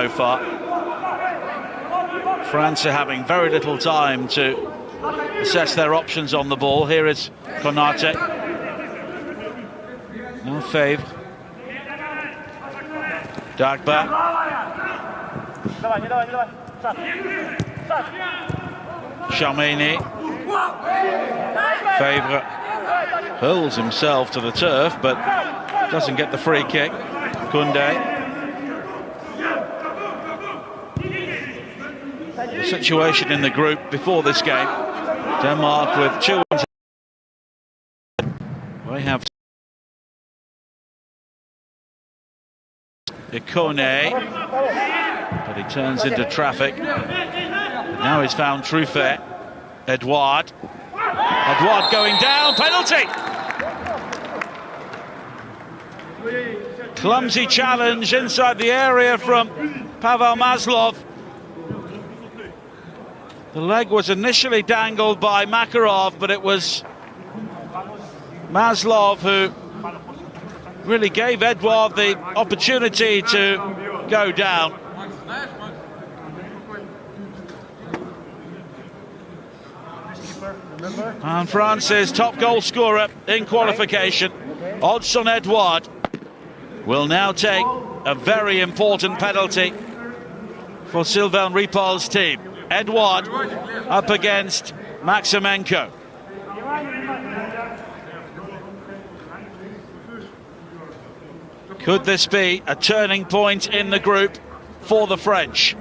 so far. France are having very little time to assess their options on the ball. Here is Konate. Now Favre. Dagba. Chamini. Favre hurls himself to the turf, but doesn't get the free kick. Koundé. The situation in the group before this game, Denmark with 2. We have Ikone, but he turns into traffic. Now he's found Truffet. Edouard going down, penalty! Clumsy challenge inside the area from Pavel Maslov. The leg was initially dangled by Makarov, but it was Maslov who really gave Edouard the opportunity to go down. And France's top goal scorer in qualification, Odsonne Edouard, will now take a very important penalty for Sylvain Ripoll's team. Edouard up against Maximenko. Could this be a turning point in the group for the French?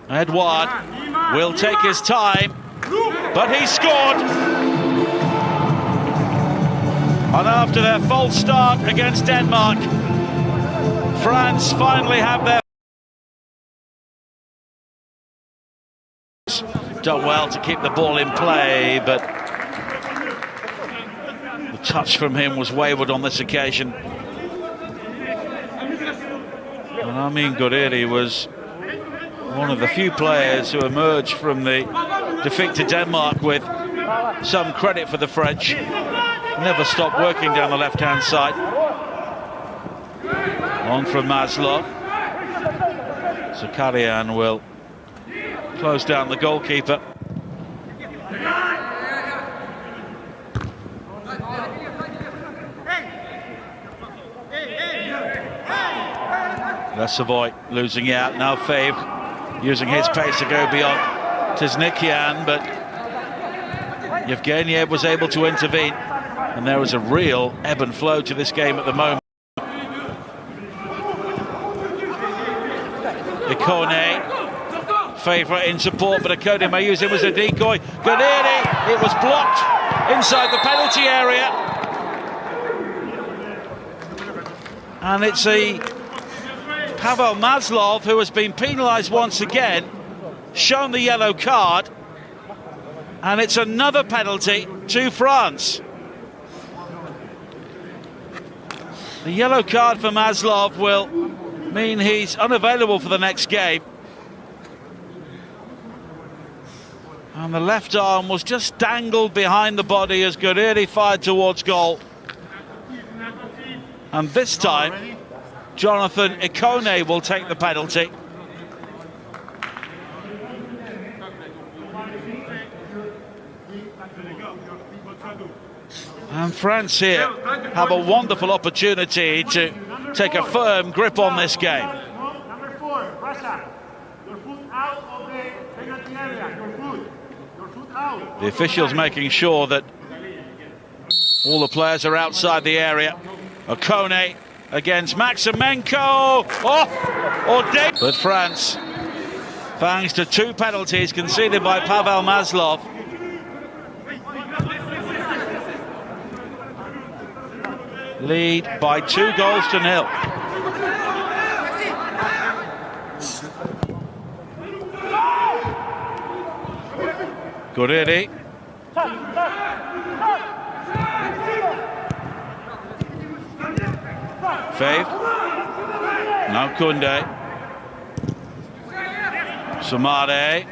Edouard will take his time, but he scored. And after their false start against Denmark, France finally have their done well to keep the ball in play, but the touch from him was wayward on this occasion. And Amine Gouiri was one of the few players who emerged from the defeat to Denmark with some credit for the French. Never stopped working down the left-hand side. On from Maslov. Zakarian will close down the goalkeeper. Lesovoy losing out. Now Favre using his pace to go beyond Tiznikian, but Yevgeniev was able to intervene. And there is a real ebb and flow to this game at the moment. Ikone, Favre in support, but Ikone may use him as a decoy. Gouiri, it was blocked inside the penalty area. And it's Pavel Maslov who has been penalised once again, shown the yellow card. And it's another penalty to France. The yellow card for Maslov will mean he's unavailable for the next game. And the left arm was just dangled behind the body as Gouiri fired towards goal. And this time, Jonathan Ikone will take the penalty. And France here have a wonderful opportunity to take a firm grip on this game. Number 4, Russia. Your foot out of the penalty area. Your foot out. The officials making sure that all the players are outside the area. Ikone against Maximenko. But France, thanks to 2 penalties conceded by Pavel Maslov, lead by 2 goals to 0. Gouiri. Favre. Now Koundé. Soumaré.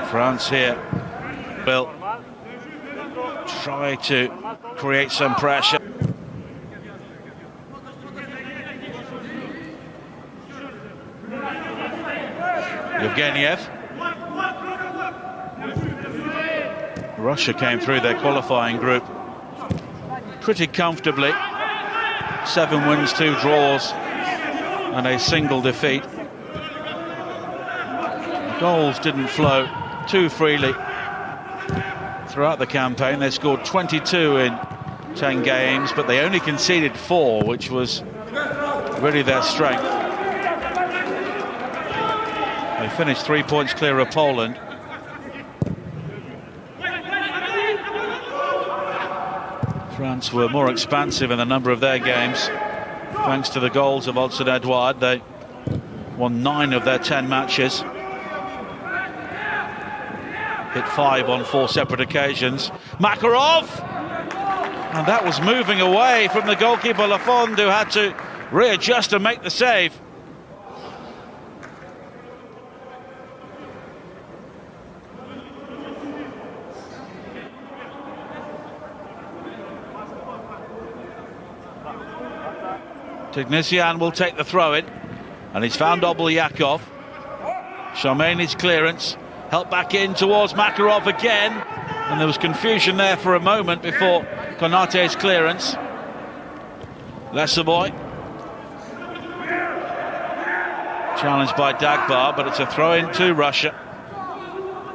France here will try to create some pressure. Yevgeniev. Russia came through their qualifying group pretty comfortably. 7 wins, 2 draws and a single defeat. The goals didn't flow too freely throughout the campaign. They scored 22 in 10 games, but they only conceded 4, which was really their strength. They finished 3 points clear of Poland. France were more expansive in a number of their games, thanks to the goals of Odsonne Edouard. They won 9 of their 10 matches. Hit 5 on 4 separate occasions. Makarov! And that was moving away from the goalkeeper Lafond, who had to readjust and make the save. Tiknisian will take the throw-in, and he's found Obolyakov. Shamani's clearance, helped back in towards Makarov again, and there was confusion there for a moment before Konate's clearance. Lesovoy challenged by Dagba, but it's a throw-in to Russia,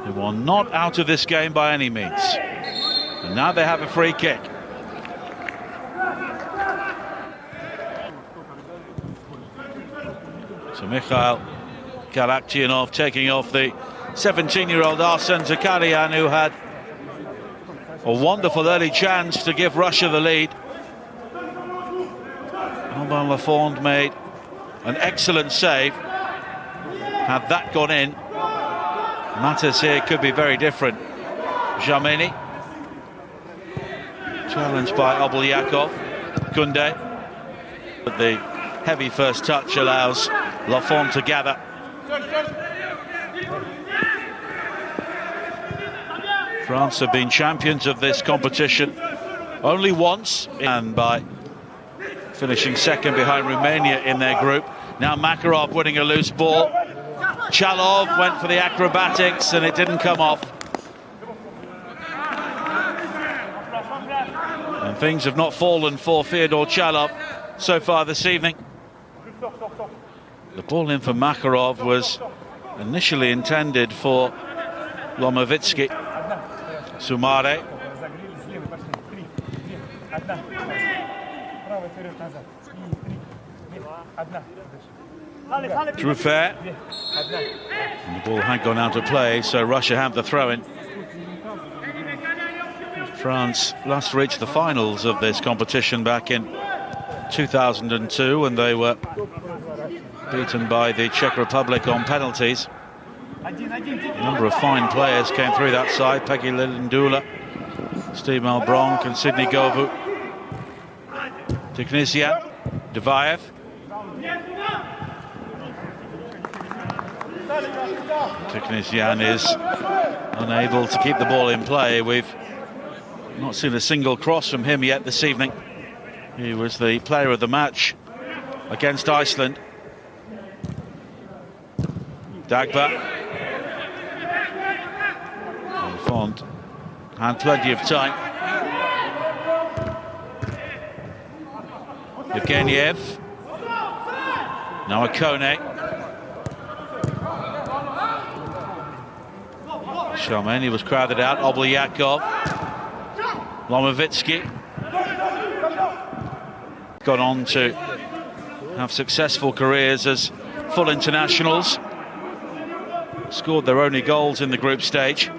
who are not out of this game by any means. And now they have a free kick. So Mikhail Galaktionov taking off the 17-year-old Arsene Zakarian, who had a wonderful early chance to give Russia the lead. Alban Lafond made an excellent save. Had that gone in, matters here could be very different. Jameni challenged by Obolyakov. Kunde, but the heavy first touch allows Lafond to gather. France have been champions of this competition only once, and by finishing second behind Romania in their group. Now Makarov winning a loose ball. Chalov went for the acrobatics and it didn't come off. And things have not fallen for Fyodor Chalov so far this evening. The ball in for Makarov was initially intended for Lomowitsky. Sumare. Truffert. And the ball had gone out of play, so Russia have the throw-in. France last reached the finals of this competition back in 2002, and they were beaten by the Czech Republic on penalties. A number of fine players came through that side. Peggy Lindula, Steve Malbronk and Sidney Govou. Tiknisian, Devaev. Tiknisian is unable to keep the ball in play. We've not seen a single cross from him yet this evening. He was the player of the match against Iceland. Dagba. Font had plenty of time. Yevgeniev. Now Akone. Shamani was crowded out. Obolyakov. Lomowitsky. Gone on to have successful careers as full internationals. Scored their only goals in the group stage.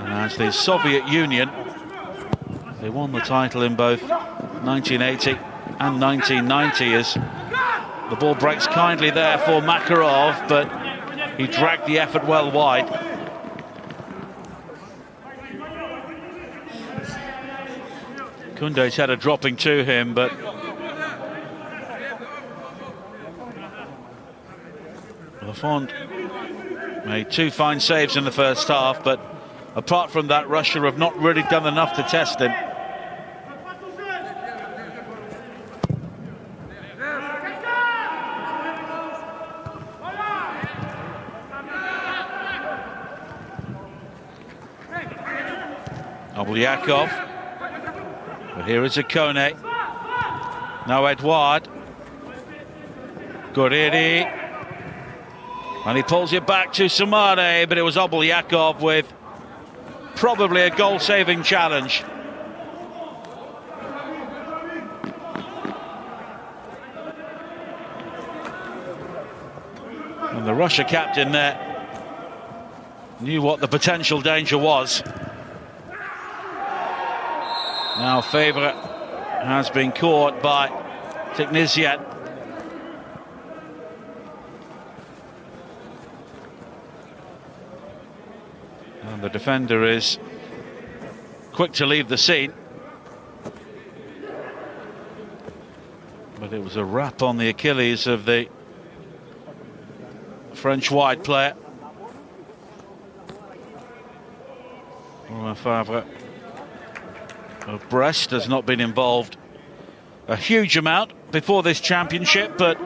And as the Soviet Union, they won the title in both 1980 and 1990. As the ball breaks kindly there for Makarov, but he dragged the effort well wide. Kunde's had a dropping to him, but Lafont made 2 fine saves in the first half, but apart from that, Russia have not really done enough to test him. Obulyakov. But here is Akone. Now Edouard. Guriri. And he pulls it back to Soumare, but it was Obulyakov with probably a goal-saving challenge. And the Russia captain there knew what the potential danger was. Now Favre has been caught by Tikhnisian. And the defender is quick to leave the scene. But it was a rap on the Achilles of the French wide player. Romain Favre of Brest has not been involved a huge amount before this championship, but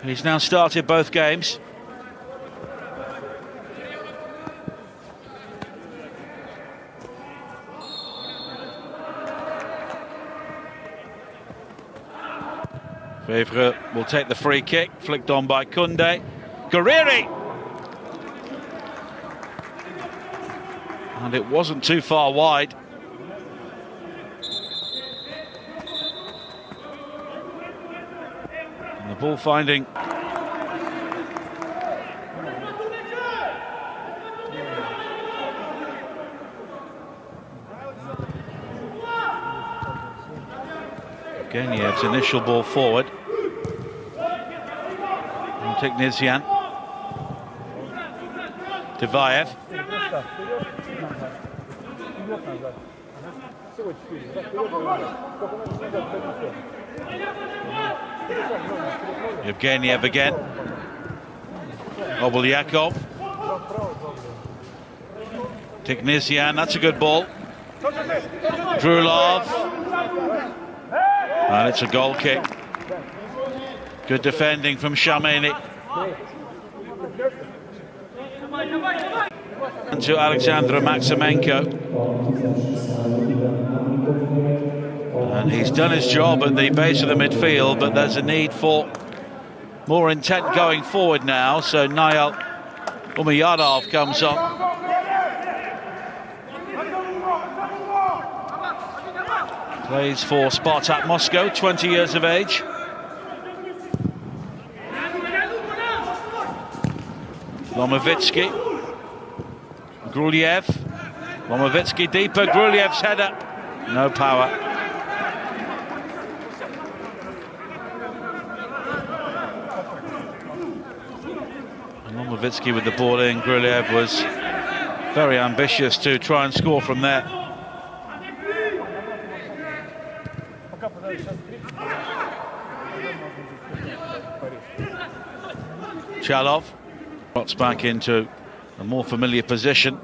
he's now started both games. Favre will take the free kick, flicked on by Koundé. Guriri! And it wasn't too far wide. And the ball finding Evgeniev's initial ball forward. And Tikhnisian. Divayev. Evgeniev again. Obulyakov. Tikhnisian, that's a good ball. Krulov. And it's a goal kick. Good defending from Shameni. And to Alexander Maximenko. And he's done his job at the base of the midfield, but there's a need for more intent going forward now. So Nail Umyadov comes on. Plays for Spartak Moscow, 20 years of age. Lomovitsky. Gruliev. Lomovitsky deeper. Gruliev's header. No power. And Lomovitsky with the ball in. Gruliev was very ambitious to try and score from there. Chalov drops back into a more familiar position.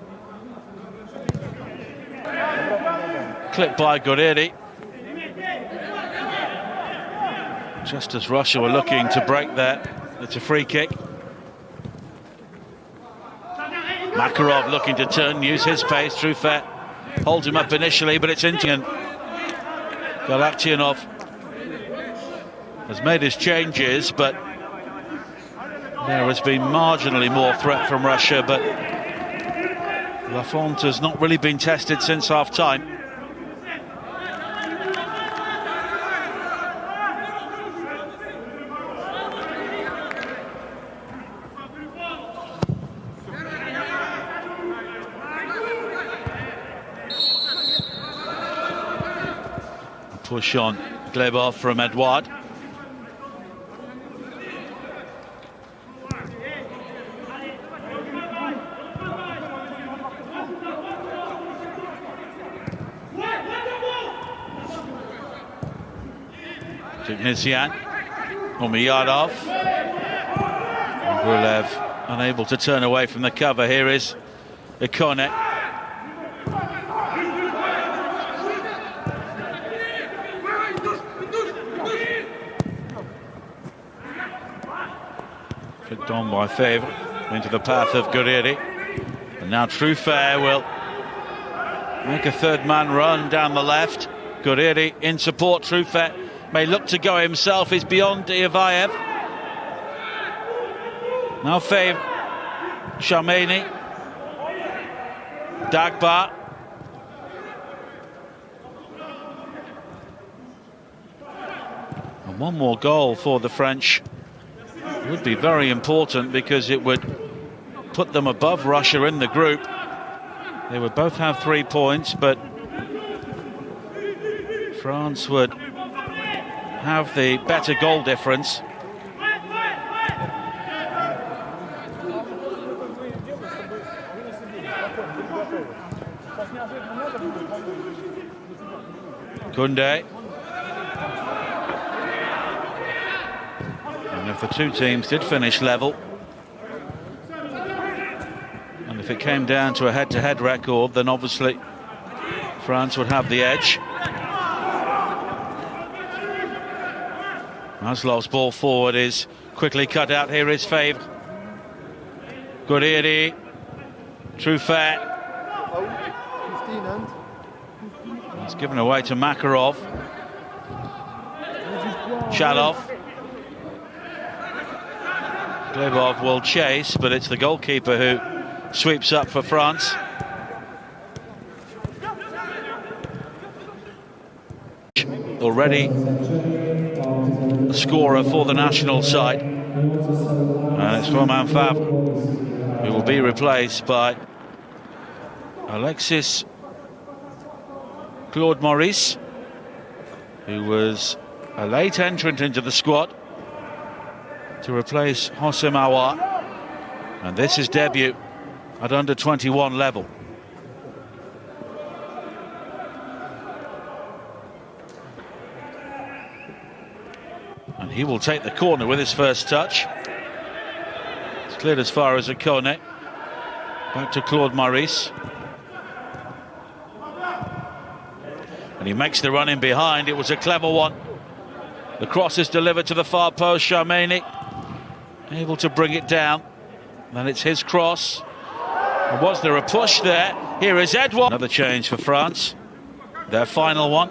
Clipped by Guriri. Just as Russia were looking to break there, it's a free kick. Makarov looking to turn, use his pace. Truffet holds him up initially, but it's Intian. Galaktionov has made his changes, but there has been marginally more threat from Russia, but Lafont has not really been tested since half-time. Push on Glebov from Edouard. Tikhnisian. Umyadov. Grulev unable to turn away from the cover. Here is Ikone. Flicked on by Favre into the path of Guriri. And now Truffert will make a third man run down the left. Guriri in support. Truffert may look to go himself. He's beyond Ivaev. Now Favre, Shameni, Dagba. And one more goal for the French would be very important, because it would put them above Russia in the group. They would both have 3 points, but France would have the better goal difference. Koundé. And if the two teams did finish level, and if it came down to a head-to-head record, then obviously France would have the edge. Maslov's ball forward is quickly cut out. Here is Favre. Guriri. Truffert. It's given away to Makarov. Chalov. Glebov will chase, but it's the goalkeeper who sweeps up for France. Already a scorer for the national side, and it's Romain Favre, who will be replaced by Alexis Claude Maurice, who was a late entrant into the squad to replace Hossein Aouar, and this is debut at under-21 level. And he will take the corner with his first touch. It's cleared as far as Ikone. Back to Claude Maurice. And he makes the run in behind. It was a clever one. The cross is delivered to the far post. Shameni able to bring it down. Then it's his cross. And was there a push there? Here is Edouard. Another change for France. Their final one.